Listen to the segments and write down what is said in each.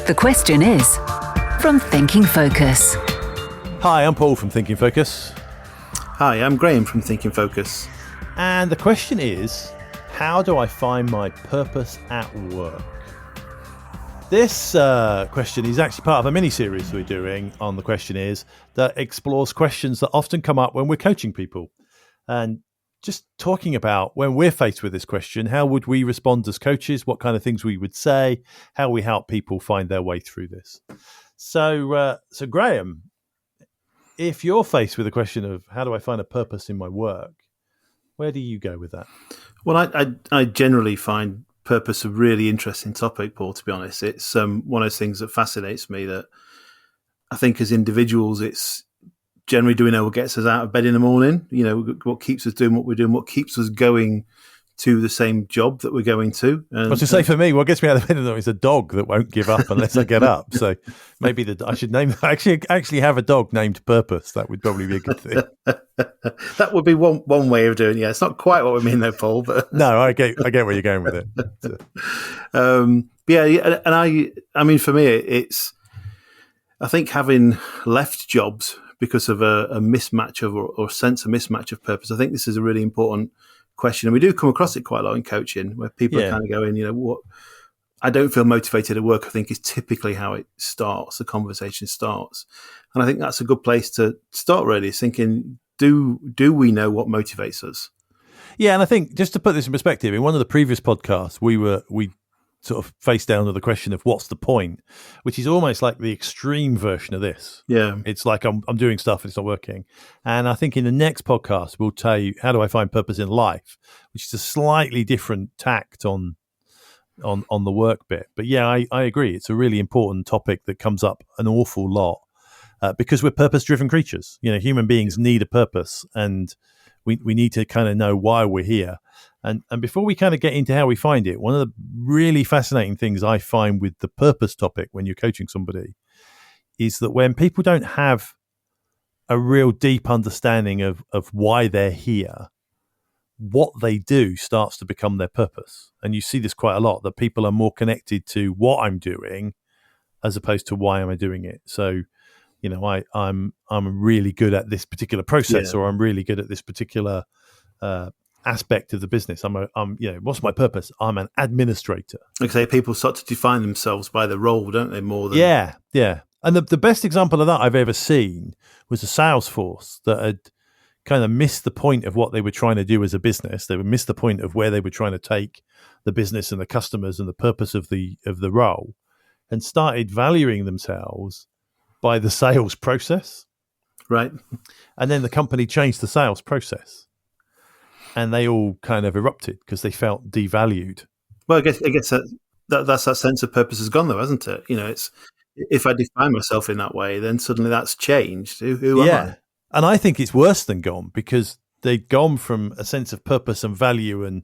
The question is from Thinking Focus. Hi, I'm Paul from Thinking Focus. Hi, I'm Graham from Thinking Focus. And the question is, how do I find my purpose at work? This question is actually part of a mini-series we're doing on The Question Is that explores questions that often come up when we're coaching people. And just talking about when we're faced with this question, how would we respond as coaches? What kind of things we would say? How we help people find their way through this? So Graham, if you're faced with a question of how do I find a purpose in my work, where do you go with that? Well, I generally find purpose a really interesting topic, Paul, to be honest. It's one of those things that fascinates me, that I think as individuals, it's generally, do we know what gets us out of bed in the morning? You know, what keeps us doing what we're doing, what keeps us going to the same job that we're going to. And, I was to say, for me, what gets me out of bed is a dog that won't give up unless I get up. So maybe I should name. I actually have a dog named Purpose. That would probably be a good thing. That would be one way of doing it. Yeah, it's not quite what we mean, though, Paul. But no, I get where you're going with it. Yeah, and I mean, for me, it's, I think having left jobs because of a mismatch of or sense of mismatch of purpose, I think this is a really important question, and we do come across it quite a lot in coaching, where people are kind of going, you know, what I don't feel motivated at work, I think is typically how it starts, the conversation starts. And I think that's a good place to start, really, is thinking, do we know what motivates us? Yeah, and I think just to put this in perspective, in one of the previous podcasts, we sort of face down to the question of what's the point, which is almost like the extreme version of this. Yeah. It's like I'm doing stuff and it's not working. And I think in the next podcast, we'll tell you, how do I find purpose in life, which is a slightly different tact on the work bit. But yeah, I agree. It's a really important topic that comes up an awful lot because we're purpose-driven creatures. You know, human beings need a purpose, and we need to kind of know why we're here. And before we kind of get into how we find it, one of the really fascinating things I find with the purpose topic when you're coaching somebody is that when people don't have a real deep understanding of why they're here, what they do starts to become their purpose. And you see this quite a lot, that people are more connected to what I'm doing as opposed to why am I doing it. So, you know, I'm really good at this particular process, or I'm really good at this particular aspect of the business. I'm you know, what's my purpose? I'm an administrator. Like I say, people start to define themselves by the role, don't they? More than yeah. And the best example of that I've ever seen was a sales force that had kind of missed the point of what they were trying to do as a business. They would miss the point of where they were trying to take the business and the customers and the purpose of the role, and started valuing themselves by the sales process. Right. And then the company changed the sales process, and they all kind of erupted because they felt devalued. Well, I guess that's that sense of purpose has gone, though, hasn't it? You know, it's, if I define myself in that way, then suddenly that's changed. Who am I? And I think it's worse than gone, because they'd gone from a sense of purpose and value and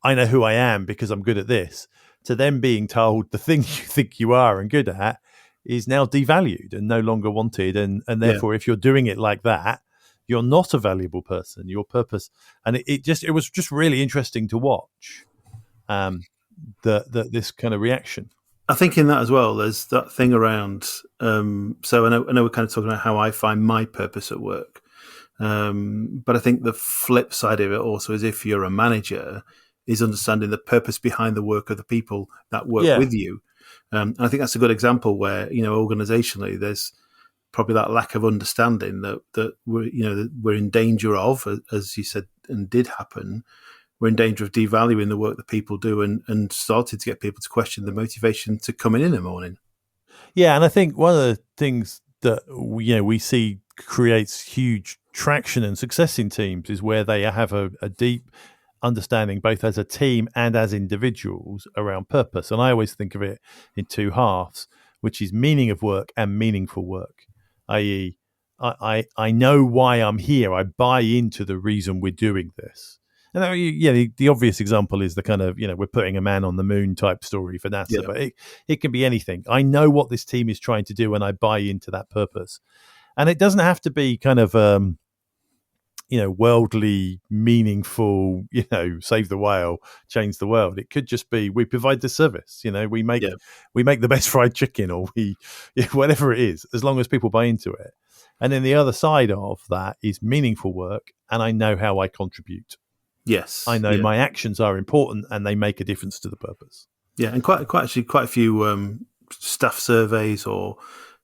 I know who I am because I'm good at this, to them being told the thing you think you are and good at is now devalued and no longer wanted. And therefore, if you're doing it like that, you're not a valuable person. Your purpose, and it was just really interesting to watch this kind of reaction. I think in that as well, there's that thing around. So I know we're kind of talking about how I find my purpose at work, but I think the flip side of it also is, if you're a manager, is understanding the purpose behind the work of the people that work with you. And I think that's a good example where, you know, organizationally, there's probably that lack of understanding that we're in danger of, as you said, and did happen. We're in danger of devaluing the work that people do, and started to get people to question the motivation to come in the morning. Yeah, and I think one of the things that we see creates huge traction and success in teams is where they have a deep understanding, both as a team and as individuals, around purpose. And I always think of it in two halves, which is meaning of work and meaningful work, i.e., I know why I'm here. I buy into the reason we're doing this. And the obvious example is the kind of, we're putting a man on the moon type story for NASA, but it can be anything. I know what this team is trying to do and I buy into that purpose. And it doesn't have to be kind of worldly, meaningful, save the whale, change the world. It could just be we provide the service. We make the best fried chicken, or whatever it is, as long as people buy into it. And then the other side of that is meaningful work, and I know how I contribute. Yes, I know my actions are important and they make a difference to the purpose. Yeah, and quite a few staff surveys or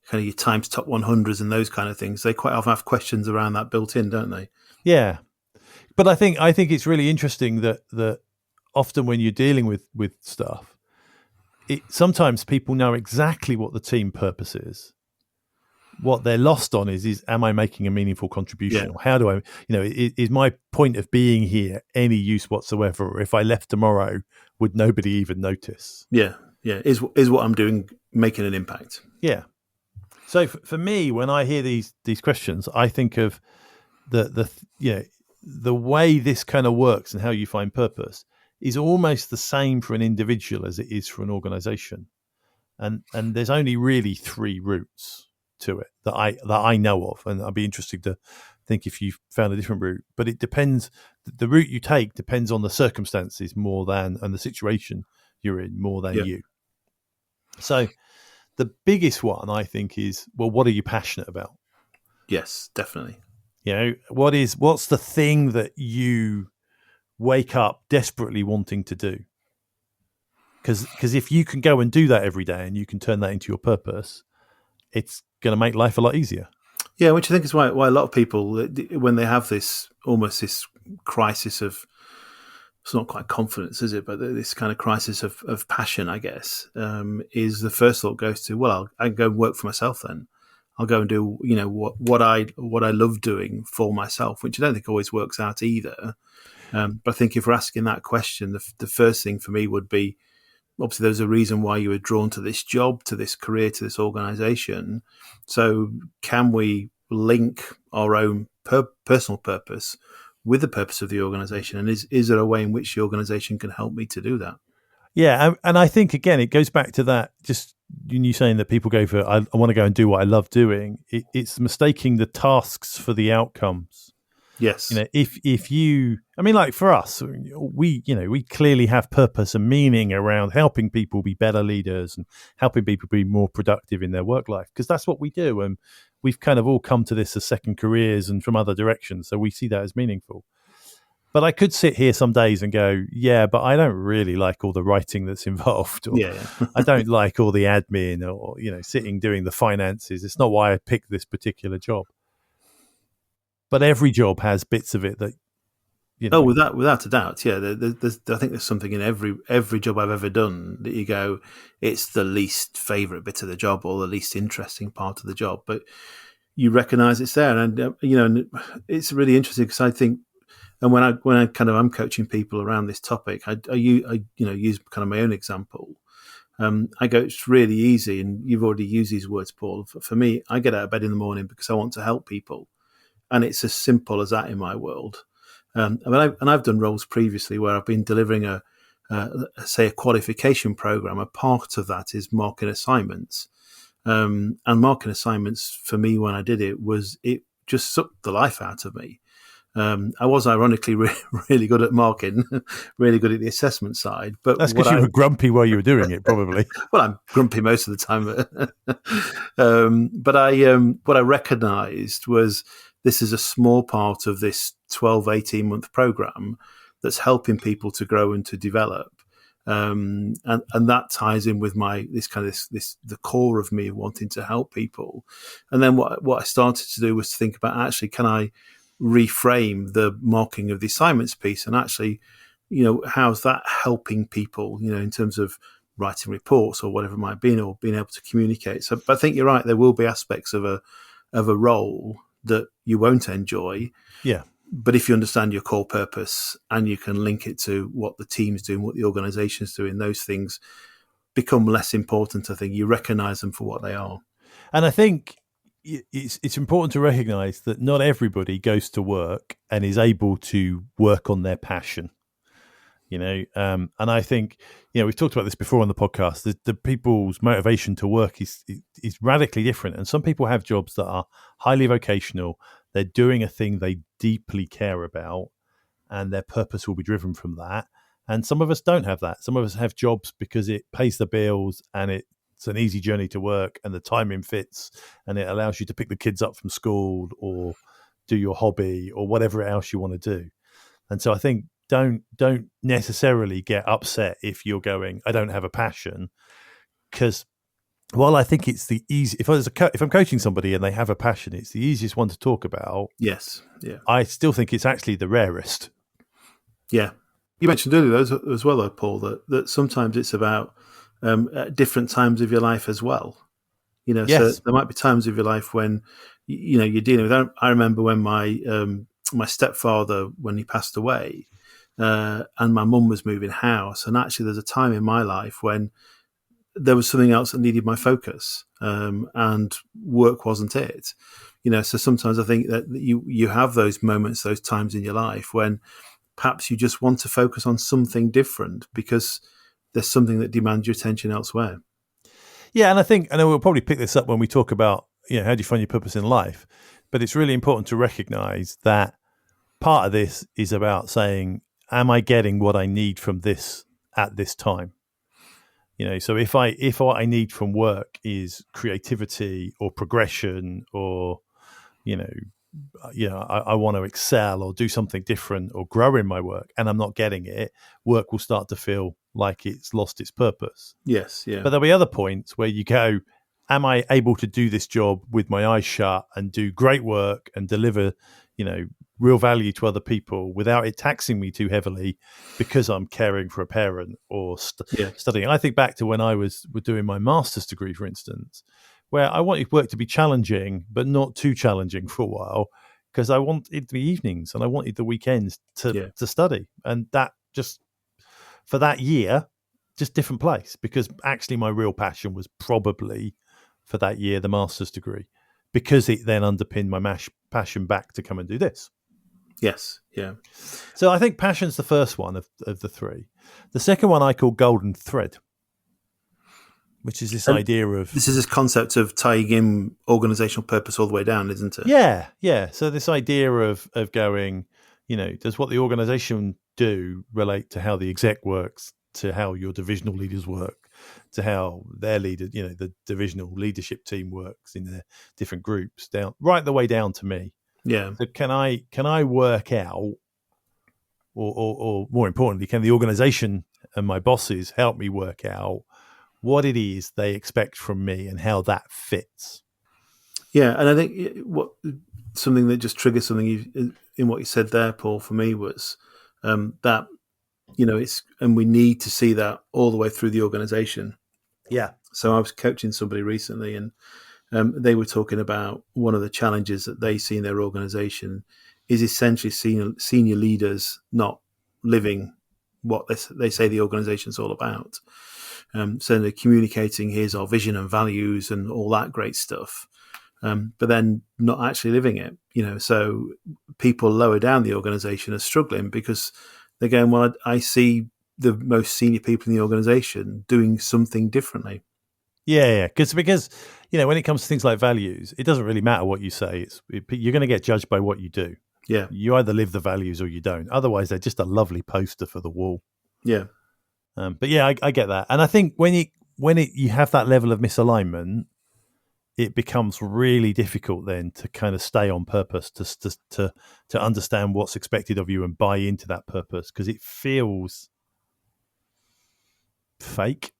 kind of your Times Top 100s and those kind of things, they quite often have questions around that built in, don't they? Yeah, but I think it's really interesting that often when you're dealing with stuff, sometimes people know exactly what the team purpose is. What they're lost on is am I making a meaningful contribution? Or how do I, is my point of being here any use whatsoever? Or if I left tomorrow, would nobody even notice? Yeah. Is what I'm doing making an impact? Yeah. So for me, when I hear these questions, I think of the way this kind of works and how you find purpose is almost the same for an individual as it is for an organization. And there's only really 3 routes to it that I know of, and I'd be interested to think if you've found a different route. But it depends. The route you take depends on the circumstances more than, and the situation you're in more than you. So the biggest one I think is, well, what are you passionate about? Yes, definitely. What's the thing that you wake up desperately wanting to do? Because if you can go and do that every day and you can turn that into your purpose, it's going to make life a lot easier. Yeah, which I think is why a lot of people, when they have this crisis of, it's not quite confidence, is it? But this kind of crisis of passion, I guess, is the first thought goes to, well, I can go and work for myself then. I'll go and do, what I love doing for myself, which I don't think always works out either. But I think if we're asking that question, the first thing for me would be, obviously there's a reason why you were drawn to this job, to this career, to this organization. So can we link our own personal purpose with the purpose of the organization? And is there a way in which the organization can help me to do that? Yeah. And I think, again, it goes back to that, just you saying that people go for, I want to go and do what I love doing. It's mistaking the tasks for the outcomes. Yes. If you, I mean, like for us, we clearly have purpose and meaning around helping people be better leaders and helping people be more productive in their work life, because that's what we do. And we've kind of all come to this as second careers and from other directions. So we see that as meaningful. But I could sit here some days and go, yeah, but I don't really like all the writing that's involved. Or I don't like all the admin or, sitting doing the finances. It's not why I picked this particular job. But every job has bits of it that, Oh, without a doubt, yeah. I think there's something in every job I've ever done that you go, it's the least favourite bit of the job or the least interesting part of the job, but you recognise it's there, and it's really interesting because I think, and when I kind of am coaching people around this topic, I use kind of my own example. I go, it's really easy, and you've already used these words, Paul. For me, I get out of bed in the morning because I want to help people. And it's as simple as that in my world. And I've done roles previously where I've been delivering a qualification program. A part of that is marking assignments. And marking assignments for me when I did it just sucked the life out of me. I was ironically really good at marking, really good at the assessment side. But that's because you were grumpy while you were doing it, probably. Well, I'm grumpy most of the time. But what I recognised was, this is a small part of this 12, 18-month program that's helping people to grow and to develop. And that ties in with the core of me wanting to help people. And then what I started to do was to think about, actually, can I reframe the marking of the assignments piece? And actually, how's that helping people, in terms of writing reports or whatever it might be, or being able to communicate. So, but I think you're right. There will be aspects of a role that you won't enjoy. Yeah. But if you understand your core purpose and you can link it to what the team's doing, what the organization's doing, those things become less important. I think you recognize them for what they are. And I think it's important to recognize that not everybody goes to work and is able to work on their passion. And I think, we've talked about this before on the podcast, the people's motivation to work is radically different. And some people have jobs that are highly vocational. they're doing a thing they deeply care about, and their purpose will be driven from that. And some of us don't have that. Some of us have jobs because it pays the bills and it's an easy journey to work and the timing fits and it allows you to pick the kids up from school or do your hobby or whatever else you want to do. And so I think don't necessarily get upset if you're going, I don't have a passion, because while I think it's the easy, if I'm coaching somebody and they have a passion, it's the easiest one to talk about. Yes. Yeah. I still think it's actually the rarest. Yeah. You mentioned earlier as well, though, Paul, that sometimes it's about at different times of your life as well. Yes. So there might be times of your life when, you're dealing with. I remember when my stepfather, when he passed away, and my mum was moving house, and actually there's a time in my life when there was something else that needed my focus, and work wasn't it. So sometimes I think that you have those moments, those times in your life when perhaps you just want to focus on something different because there's something that demands your attention elsewhere. Yeah, and I know we'll probably pick this up when we talk about, how do you find your purpose in life? But it's really important to recognize that part of this is about saying, am I getting what I need from this at this time? So if what I need from work is creativity or progression or, I want to excel or do something different or grow in my work and I'm not getting it, work will start to feel like it's lost its purpose. Yes, yeah. But there'll be other points where you go, am I able to do this job with my eyes shut and do great work and deliver, real value to other people without it taxing me too heavily because I'm caring for a parent or studying. I think back to when I was doing my master's degree, for instance, where I wanted work to be challenging, but not too challenging for a while, because I wanted the evenings and I wanted the weekends to study. And that just, for that year, just different place, because actually my real passion was probably for that year, the master's degree, because it then underpinned my passion back to come and do this. Yes, yeah. So I think passion's the first one of the three. The second one I call golden thread, which is this idea of... This is this concept of tying in organizational purpose all the way down, isn't it? Yeah. So this idea of going, does what the organization do relate to how the exec works, to how your divisional leaders work, to how their leaders, the divisional leadership team works in their different groups, right the way down to me. Yeah. So can I work out, or more importantly, can the organization and my bosses help me work out what it is they expect from me and how that fits? Yeah, and I think something that just triggers something in what you said there, Paul, for me was that it's, and we need to see that all the way through the organization. Yeah. So I was coaching somebody recently, and they were talking about one of the challenges that they see in their organization is essentially senior leaders not living what they say the organization is all about. So they're communicating his or vision and values and all that great stuff, but then not actually living it. So people lower down the organization are struggling because they're going, well, I see the most senior people in the organization doing something differently. Yeah, because when it comes to things like values, it doesn't really matter what you say. You're going to get judged by what you do. Yeah, you either live the values or you don't. Otherwise, they're just a lovely poster for the wall. Yeah, but yeah, I get that, and I think when you have that level of misalignment, it becomes really difficult then to kind of stay on purpose, to understand what's expected of you and buy into that purpose, because it feels fake.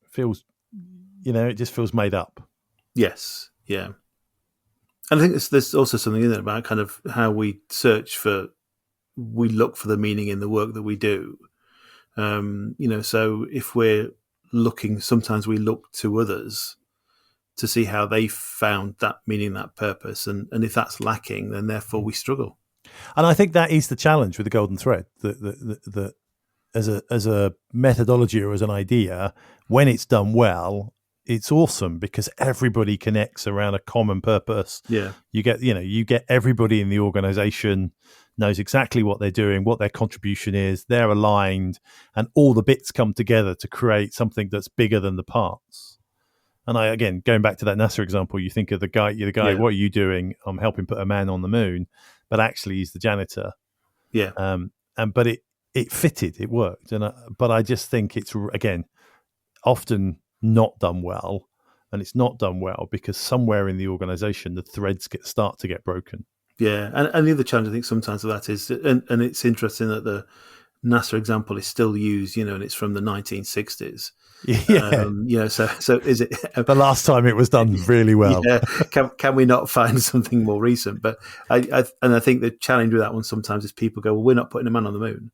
It just feels made up. Yes, yeah. And I think there's also something in there about kind of how we look for the meaning in the work that we do. So if we're looking, sometimes we look to others to see how they found that meaning, that purpose. And if that's lacking, then therefore we struggle. And I think that is the challenge with the golden thread, that as a methodology or as an idea, when it's done well, it's awesome because everybody connects around a common purpose. Yeah. You get everybody in the organization knows exactly what they're doing, what their contribution is, they're aligned, and all the bits come together to create something that's bigger than the parts. And again, going back to that NASA example, you think of the guy, Yeah. what are you doing? I'm helping put a man on the moon, but actually he's the janitor. Yeah. But it fitted, it worked. But I just think it's, again, often not done well. And it's not done well because somewhere in the organization, the threads start to get broken. Yeah. And the other challenge I think sometimes of that is, and it's interesting that the NASA example is still used, and it's from the 1960s. Yeah. So is it the last time it was done really well? Yeah. Can we not find something more recent? But I think the challenge with that one sometimes is people go, well, we're not putting a man on the moon.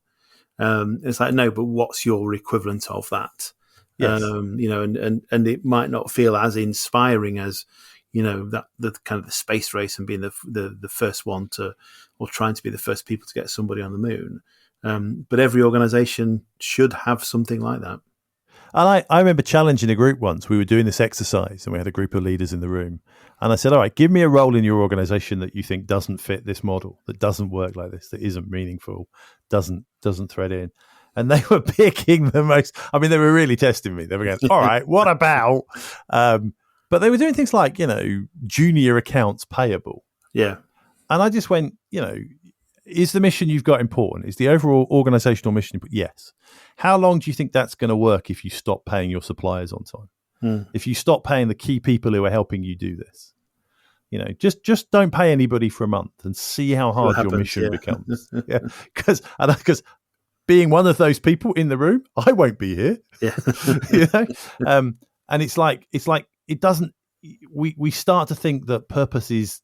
It's like, no, but what's your equivalent of that? Yes. And it might not feel as inspiring as, that the kind of the space race and being the first one or trying to be the first people to get somebody on the moon. But every organization should have something like that. And I remember challenging a group once. We were doing this exercise and we had a group of leaders in the room. And I said, all right, give me a role in your organization that you think doesn't fit this model, that doesn't work like this, that isn't meaningful, doesn't thread in. And they were picking the most, they were really testing me. They were going, all right, what about? But they were doing things like, junior accounts payable. Yeah. And I just went, is the mission you've got important? Is the overall organizational mission important? Yes. How long do you think that's going to work if you stop paying your suppliers on time? If you stop paying the key people who are helping you do this? Just don't pay anybody for a month and see how hard your mission becomes. Yeah. Because being one of those people in the room, I won't be here. Yeah. And it's like it doesn't. We start to think that purpose is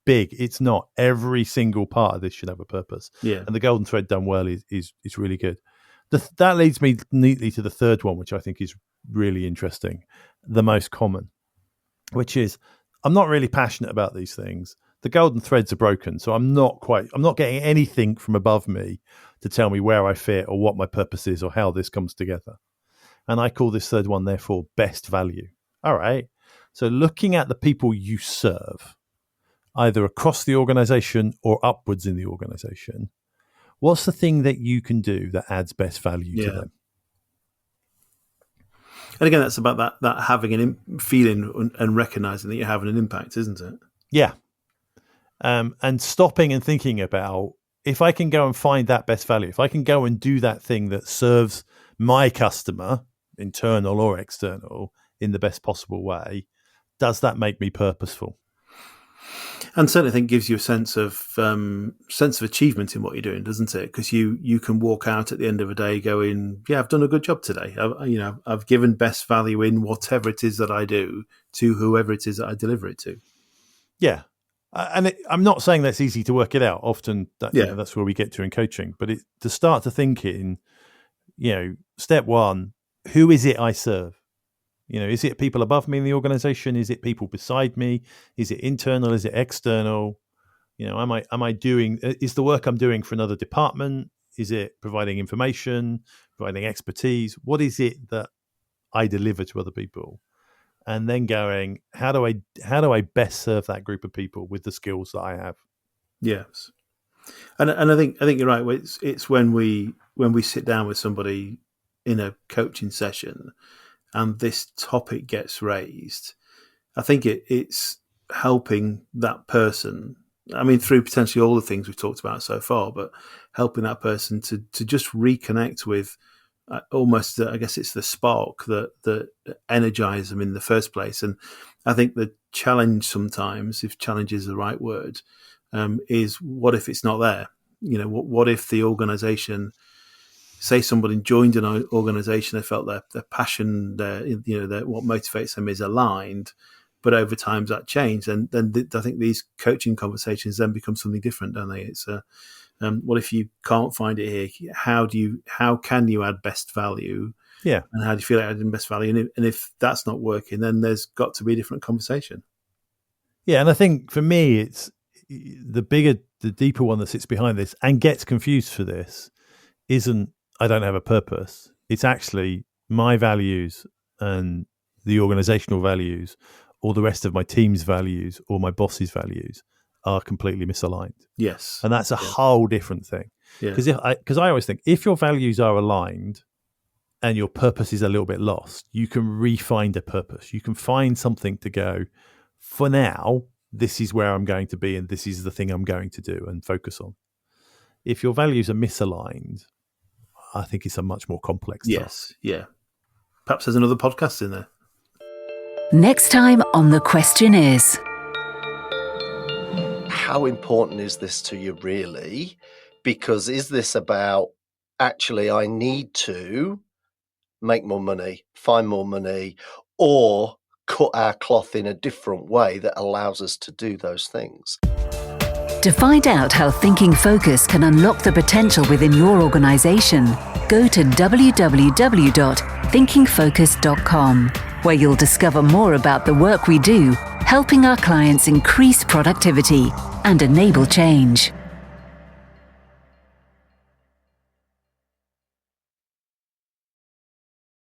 big. It's not. Every single part of this should have a purpose. Yeah. And the golden thread done well is really good. That leads me neatly to the third one, which I think is really interesting, the most common, which is I'm not really passionate about these things. The golden threads are broken, so I'm not getting anything from above me to tell me where I fit or what my purpose is or how this comes together. And I call this third one, therefore, best value. All right. So looking at the people you serve, either across the organization or upwards in the organization, what's the thing that you can do that adds best value to them? And again, that's about that having feeling and recognizing that you're having an impact, isn't it? Yeah. And stopping and thinking about, if I can go and find that best value, if I can go and do that thing that serves my customer, internal or external, in the best possible way, does that make me purposeful? And certainly, I think gives you a sense of achievement in what you're doing, doesn't it? Because you can walk out at the end of a day going, "Yeah, I've done a good job today. I've given best value in whatever it is that I do to whoever it is that I deliver it to." Yeah, and I'm not saying that's easy to work it out. Often, that's where we get to in coaching. But to start to think in, step one, who is it I serve? Is it people above me in the organization? Is it people beside me? Is it internal? Is it external? Am I doing, is the work I'm doing for another department? Is it providing information, providing expertise? What is it that I deliver to other people? And then going, how do I best serve that group of people with the skills that I have? Yes. And I think you're right. It's when we sit down with somebody in a coaching session and this topic gets raised, I think it's helping that person. Through potentially all the things we've talked about so far, but helping that person to just reconnect with almost, I guess it's the spark that energizes them in the first place. And I think the challenge sometimes, if challenge is the right word, is what if it's not there? What if the organization, say somebody joined an organization, they felt their passion, what motivates them is aligned, but over time that changed, and then I think these coaching conversations then become something different, don't they? It's what if you can't find it here? How can you add best value? Yeah, and how do you feel like adding best value? And if that's not working, then there's got to be a different conversation. Yeah, and I think for me, it's the deeper one that sits behind this and gets confused for this isn't, I don't have a purpose. It's actually my values and the organizational values or the rest of my team's values or my boss's values are completely misaligned. Yes. And that's a whole different thing. Yeah. Because I always think if your values are aligned, and your purpose is a little bit lost, you can re-find a purpose. You can find something to go, for now, this is where I'm going to be and this is the thing I'm going to do and focus on. If your values are misaligned, I think it's a much more complex task. Yeah. Perhaps there's another podcast in there. Next time on The Question Is... how important is this to you, really? Because is this about, actually, I need to make more money, find more money, or cut our cloth in a different way that allows us to do those things? To find out how Thinking Focus can unlock the potential within your organization, go to www.thinkingfocus.com, where you'll discover more about the work we do, helping our clients increase productivity and enable change.